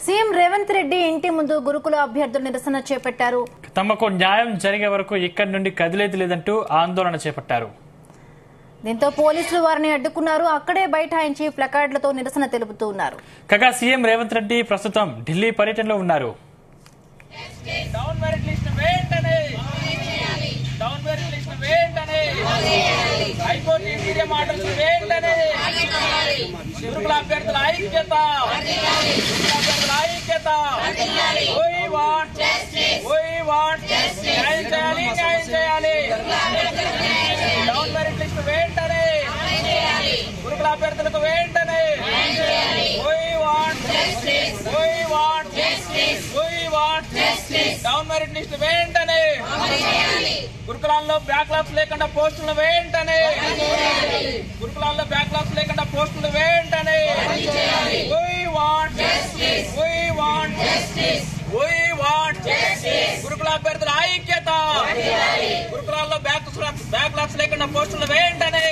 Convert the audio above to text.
CM Revanth Reddy ఇంటి ముందు గురుకుల అభ్యర్థులు నిరసన చేపట్టారు. తమకు న్యాయం జరిగే వరకు ఇక్కడి నుండి కదిలేది లేదంటూ ఆందోళన చేపట్టారు. దీంతో పోలీసులు వారిని అడ్డుకున్నారు. అక్కడే బైఠాయించి ప్లకార్డులతో నిరసన తెలుపుతున్నారు. కాగా సీఎం రేవంత్ రెడ్డి ప్రస్తుతం ఢిల్లీ పర్యటనలో ఉన్నారు. గురుకుల అభ్యర్థులకు వెంటనే డౌన్ మెరిట్ లిస్ట్ వెంటనే గురుకులాల్లో బ్యాక్లాగ్స్ లేకుండా పోస్టులు వెంటనే గురుకులాల్లో బ్యాక్లాగ్స్ లేకుండా పోస్టులు వెంటనే గురుకుల అభ్యర్థుల ఐక్యత గురుకులాల్లో బ్యాక్లాగ్స్ లేకుండా పోస్టులు వెంటనే